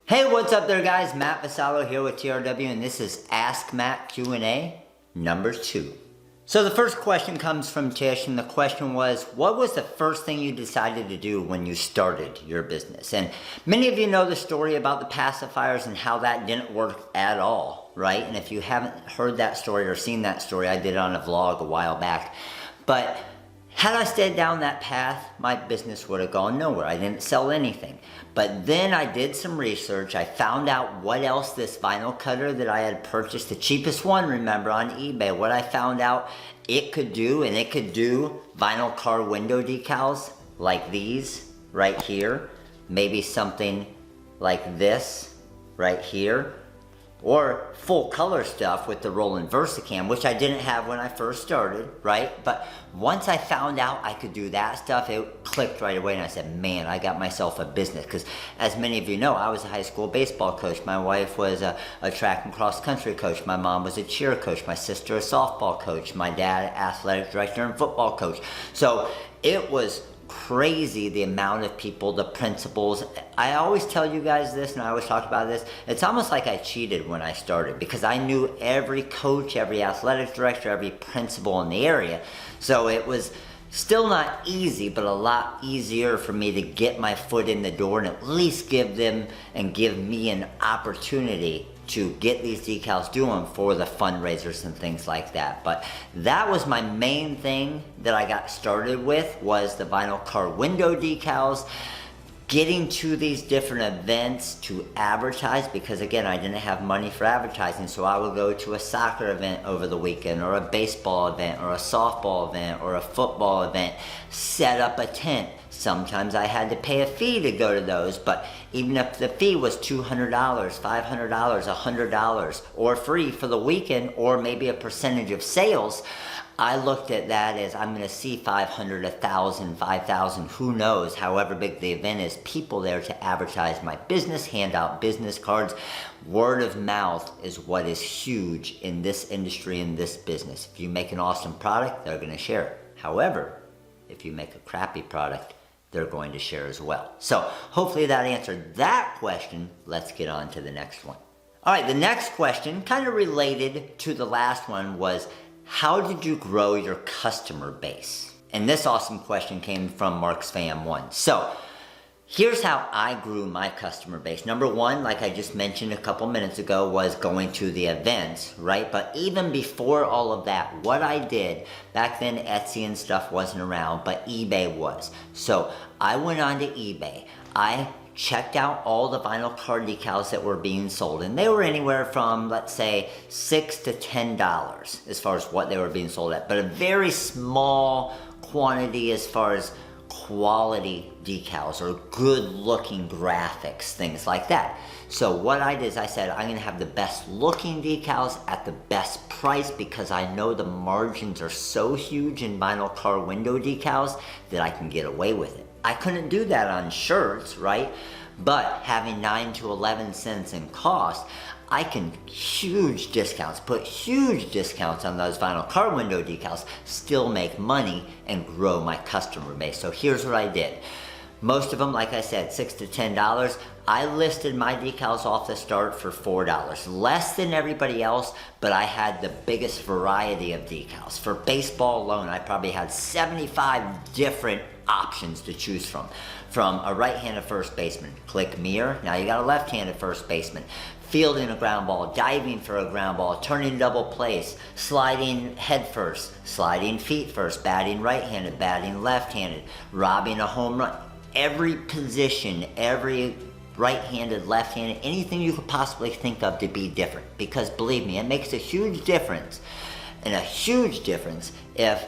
Hey, what's up there guys? Matt Vassallo here with TRW, and this is Ask Matt Q&A number 2. So the first question comes from Tish, and the question was, what was the first thing you decided to do when you started your business? And many of you know the story about the pacifiers and how that didn't work at all, right? And if you haven't heard that story or seen that story, I did it on a vlog a while back. But had I stayed down that path, my business would have gone nowhere. I didn't sell anything. But then I did some research. I found out what else this vinyl cutter that I had purchased, the cheapest one, remember, on eBay, what I found out it could do, and it could do vinyl car window decals like these right here, maybe something like this right here, or full color stuff with the Roland VersaCam, which I didn't have when I first started, right? But once I found out I could do that stuff, it clicked right away, and I said, man, I got myself a business. Because as many of you know, I was a high school baseball coach. My wife was a track and cross country coach. My mom was a cheer coach. My sister a softball coach. My dad athletic director and football coach. So it was crazy the amount of people, the principals. I always tell you guys this, and I always talk about this. It's almost like I cheated when I started because I knew every coach, every athletic director, every principal in the area. So it was still not easy, but a lot easier for me to get my foot in the door and at least give them and give me an opportunity to get these decals doing for the fundraisers and things like that. But that was my main thing that I got started with, was the vinyl car window decals, getting to these different events to advertise, because again, I didn't have money for advertising. So I would go to a soccer event over the weekend, or a baseball event, or a softball event, or a football event, set up a tent. Sometimes I had to pay a fee to go to those, but even if the fee was $200, $500, $100, or free for the weekend, or maybe a percentage of sales, I looked at that as I'm going to see 500, 1,000, 5,000, who knows, however big the event is, people there to advertise my business, hand out business cards. Word of mouth is what is huge in this industry, in this business. If you make an awesome product, they're going to share it. However, if you make a crappy product, they're going to share as well. So hopefully that answered that question. Let's get on to the next one. All right, the next question, kind of related to the last one, was how did you grow your customer base? And this awesome question came from Mark's Fam 1. So here's how I grew my customer base. Number one, like I just mentioned a couple minutes ago, was going to the events, right? But even before all of that, what I did, back then Etsy and stuff wasn't around, but eBay was. So I went on to eBay. I checked out all the vinyl card decals that were being sold, and they were anywhere from, let's say, $6 to $10 as far as what they were being sold at, but a very small quantity as far as quality decals or good looking graphics, things like that. So what I did is I said, I'm gonna have the best looking decals at the best price, because I know the margins are so huge in vinyl car window decals that I can get away with it. I couldn't do that on shirts, right? But having 9 to 11 cents in cost, I can huge discounts, put huge discounts on those vinyl car window decals, still make money and grow my customer base. So here's what I did. Most of them, like I said, $6 to $10. I listed my decals off the start for $4, less than everybody else, but I had the biggest variety of decals. For baseball alone, I probably had 75 different options to choose from a right-handed first baseman, click mirror, now you got a left-handed first baseman, fielding a ground ball, diving for a ground ball, turning double plays, sliding head first, sliding feet first, batting right-handed, batting left-handed, robbing a home run. Every position, every right-handed, left-handed, anything you could possibly think of to be different. Because believe me, it makes a huge difference, and a huge difference if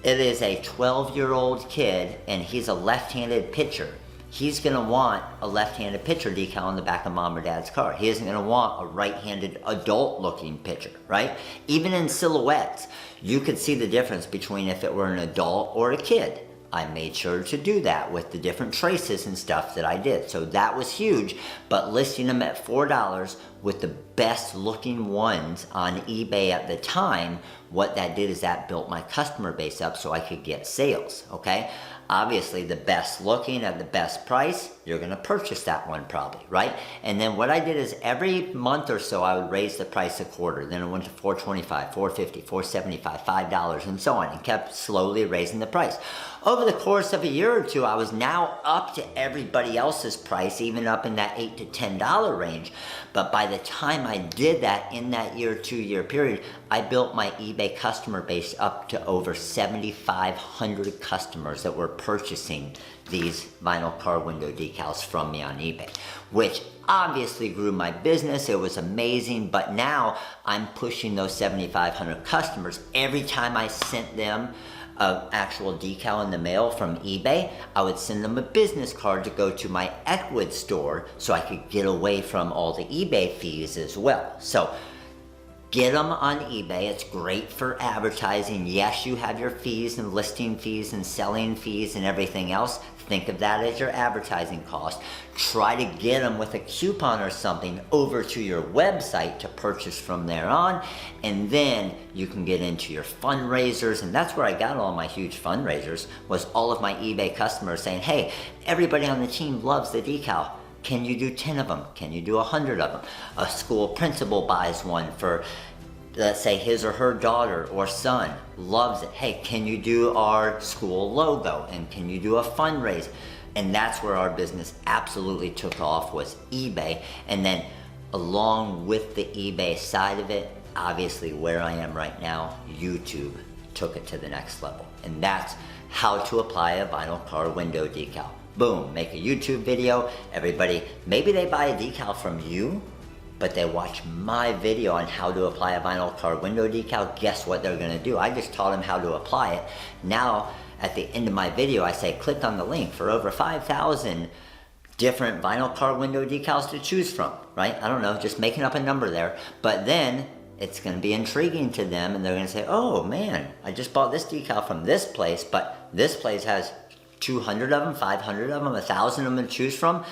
it is a 12-year-old kid and he's a left-handed pitcher. He's gonna want a left-handed pitcher decal on the back of mom or dad's car. He isn't gonna want a right-handed adult-looking pitcher, right? Even in silhouettes, you could see the difference between if it were an adult or a kid. I made sure to do that with the different traces and stuff that I did. So that was huge, but listing them at $4 with the best looking ones on eBay at the time what that did is that built my customer base up so I could get sales, okay? Obviously, the best looking at the best price, you're gonna purchase that one probably, right? And then what I did is every month or so, I would raise the price a quarter. Then it went to $4.25, $4.50, $4.75, $5, and so on, and kept slowly raising the price. Over the course of a year or two, I was now up to everybody else's price, even up in that $8 to $10 range. But by the time I did that in that year, 2 year period, I built my eBay customer base up to over 7,500 customers that were purchasing these vinyl car window decals from me on eBay, which obviously grew my business. It was amazing, but now I'm pushing those 7,500 customers. Every time I sent them an actual decal in the mail from eBay, I would send them a business card to go to my Equid store so I could get away from all the eBay fees as well. So get them on eBay. It's great for advertising. Yes, you have your fees and listing fees and selling fees and everything else. Think of that as your advertising cost. Try to get them with a coupon or something over to your website to purchase from there on, and then you can get into your fundraisers. And that's where I got all my huge fundraisers, was all of my eBay customers saying, hey, everybody on the team loves the decal. Can you do 10 of them? Can you do 100 of them? A school principal buys one for, let's say, his or her daughter or son, loves it. Hey, can you do our school logo? And can you do a fundraiser? And that's where our business absolutely took off, was eBay. And then along with the eBay side of it, obviously where I am right now, YouTube took it to the next level. And that's how to apply a vinyl car window decal. Boom, make a YouTube video. Everybody, maybe they buy a decal from you, but they watch my video on how to apply a vinyl car window decal. Guess what they're gonna do? I just taught them how to apply it. Now, at the end of my video, I say, click on the link for over 5,000 different vinyl car window decals to choose from, right? I don't know, just making up a number there. But then it's gonna be intriguing to them, and they're gonna say, oh man, I just bought this decal from this place, but this place has 200 of them, 500 of them, 1,000 of them to choose from.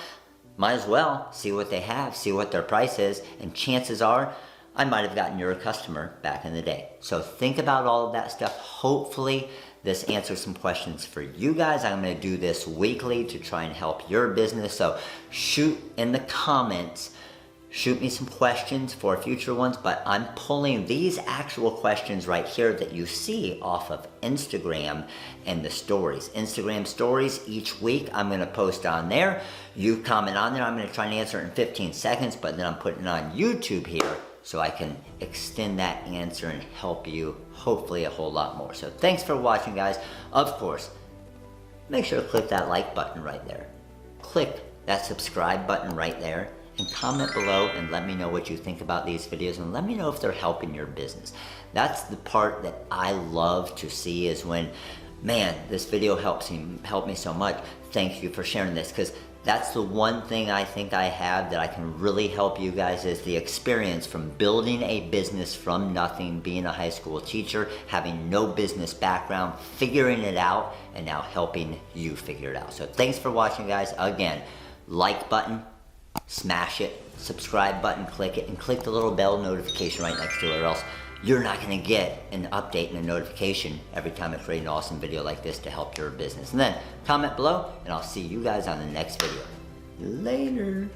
Might as well see what they have, see what their price is, and chances are I might have gotten your customer back in the day. So think about all of that stuff. Hopefully this answers some questions for you guys. I'm going to do this weekly to try and help your business. So shoot in the comments, shoot me some questions for future ones, but I'm pulling these actual questions right here that you see off of Instagram and the stories. Instagram stories each week, I'm gonna post on there. You comment on there, I'm gonna try and answer it in 15 seconds, but then I'm putting it on YouTube here so I can extend that answer and help you hopefully a whole lot more. So thanks for watching, guys. Of course, make sure to click that like button right there. Click that subscribe button right there, and comment below and let me know what you think about these videos, and let me know if they're helping your business. That's the part that I love to see, is when, man, this video helped me so much. Thank you for sharing this, because that's the one thing I think I have that I can really help you guys, is the experience from building a business from nothing, being a high school teacher, having no business background, figuring it out, and now helping you figure it out. So thanks for watching, guys. Again, like button, smash it, subscribe button, click it, and click the little bell notification right next to it, or else you're not going to get an update and a notification every time I create an awesome video like this to help your business. And then comment below, and I'll see you guys on the next video. Later.